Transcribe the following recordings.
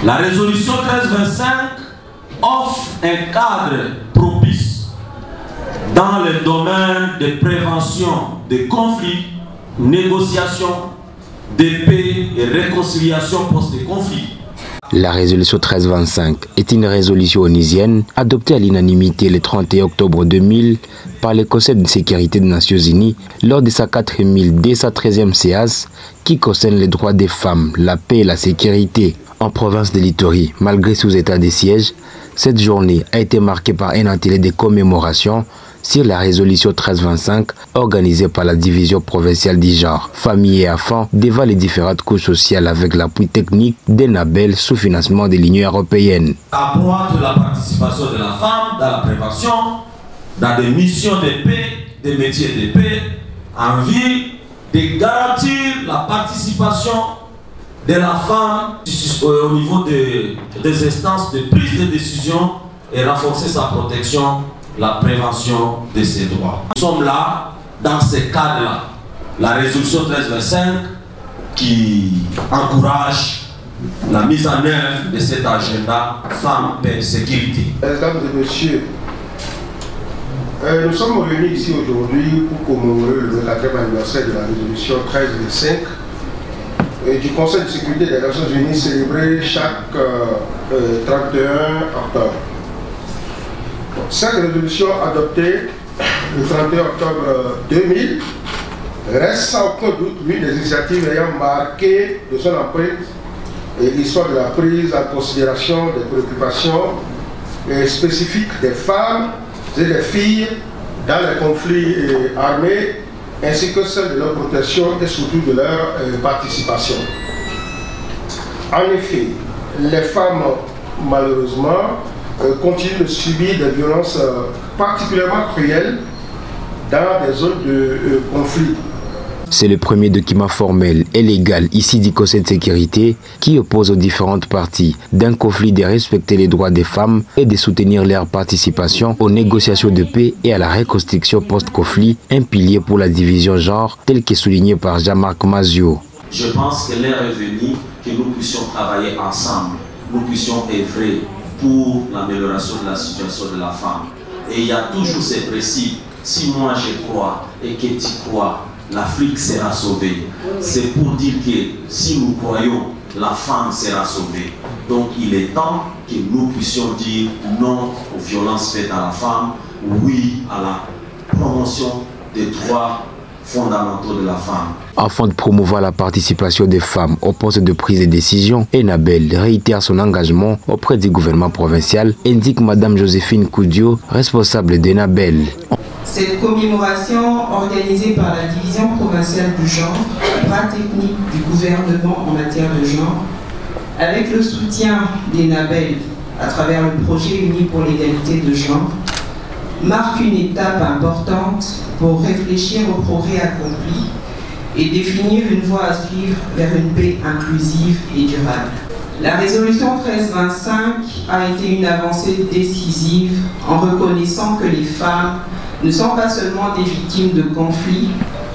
La résolution 1325 offre un cadre propice dans le domaine de prévention des conflits, négociation, de paix et réconciliation post-conflit. La résolution 1325 est une résolution onusienne adoptée à l'unanimité le 31 octobre 2000 par le Conseil de sécurité des Nations Unies lors de sa 4213e séance qui concerne les droits des femmes, la paix et la sécurité. En province de l'Ituri, malgré sous état de siège, cette journée a été marquée par un atelier de commémoration sur la résolution 1325 organisée par la division provinciale du genre, famille et enfants devant les différentes couches sociales avec l'appui technique d'ENABEL sous financement de l'Union européenne. Accroître la participation de la femme dans la prévention, dans des missions de paix, des métiers de paix, en vue de garantir la participation de la femme au niveau des instances de prise de décision et renforcer sa protection, la prévention de ses droits. Nous sommes là, dans ce cadre-là, la résolution 1325 qui encourage la mise en œuvre de cet agenda femmes, paix, sécurité. Mesdames et messieurs, nous sommes réunis ici aujourd'hui pour commémorer le 4e anniversaire de la résolution 1325 du Conseil de sécurité des Nations Unies célébré chaque 31 octobre. Cette résolution adoptée le 31 octobre 2000 reste sans aucun doute l'une des initiatives ayant marqué de son empreinte l'histoire de la prise en considération des préoccupations spécifiques des femmes et des filles dans les conflits armés, ainsi que celle de leur protection et surtout de leur participation. En effet, les femmes, malheureusement, continuent de subir des violences particulièrement cruelles dans des zones de conflit. C'est le premier document formel et légal ici du Conseil de sécurité qui oppose aux différentes parties d'un conflit de respecter les droits des femmes et de soutenir leur participation aux négociations de paix et à la reconstruction post-conflit, un pilier pour la division genre tel que souligné par Jean-Marc Mazio. Je pense que l'heure est venue que nous puissions travailler ensemble, nous puissions œuvrer pour l'amélioration de la situation de la femme. Et il y a toujours ces principes, si moi je crois et que tu crois, l'Afrique sera sauvée. C'est pour dire que si nous croyons, la femme sera sauvée. Donc il est temps que nous puissions dire non aux violences faites à la femme, oui à la promotion des droits fondamentaux de la femme. Afin de promouvoir la participation des femmes au poste de prise de décision, ENABEL réitère son engagement auprès du gouvernement provincial, indique Madame Joséphine Koudio, responsable d'ENABEL. Cette commémoration organisée par la division provinciale du genre, bras technique du gouvernement en matière de genre, avec le soutien d'ENABEL à travers le projet uni pour l'égalité de genre, marque une étape importante pour réfléchir au progrès accompli et définir une voie à suivre vers une paix inclusive et durable. La résolution 1325 a été une avancée décisive en reconnaissant que les femmes ne sont pas seulement des victimes de conflits,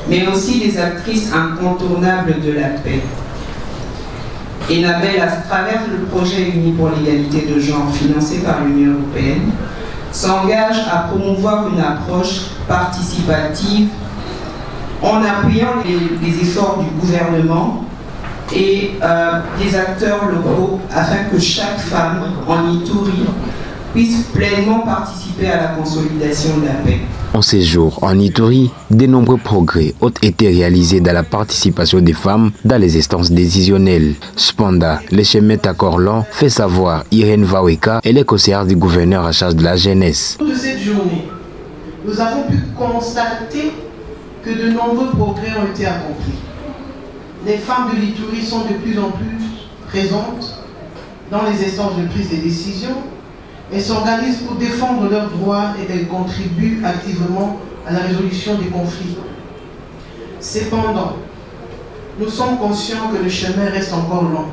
mais aussi des actrices incontournables de la paix. ENABEL, à travers le projet uni pour l'égalité de genre financé par l'Union européenne, s'engage à promouvoir une approche participative en appuyant les efforts du gouvernement et des acteurs locaux afin que chaque femme en Ituri puisse pleinement participer à la consolidation de la paix. En ces jours, en Ituri, de nombreux progrès ont été réalisés dans la participation des femmes dans les instances décisionnelles. Cependant, le chemin Takorlan fait savoir Irène Vaweka et les conseillères du gouverneur en charge de la jeunesse. De cette journée, nous avons pu constater que de nombreux progrès ont été accomplis. Les femmes de l'Ituri sont de plus en plus présentes dans les instances de prise de décision. Elles s'organisent pour défendre leurs droits et elles contribuent activement à la résolution des conflits. Cependant, nous sommes conscients que le chemin reste encore long.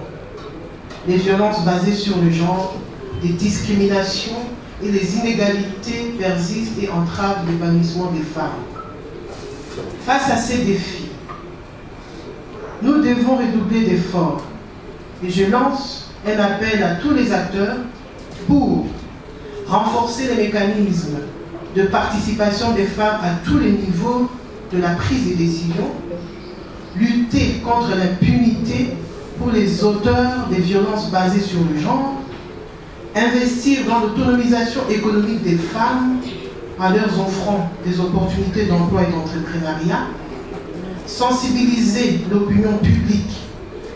Les violences basées sur le genre, les discriminations et les inégalités persistent et entravent l'épanouissement des femmes. Face à ces défis, nous devons redoubler d'efforts. Et je lance un appel à tous les acteurs pour renforcer les mécanismes de participation des femmes à tous les niveaux de la prise des décisions, lutter contre l'impunité pour les auteurs des violences basées sur le genre, investir dans l'autonomisation économique des femmes en leur offrant des opportunités d'emploi et d'entrepreneuriat, sensibiliser l'opinion publique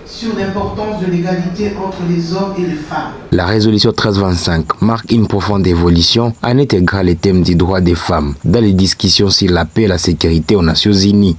sur l'importance de l'égalité entre les hommes et les femmes. La résolution 1325 marque une profonde évolution en intégrant les thèmes des droits des femmes dans les discussions sur la paix et la sécurité aux Nations Unies.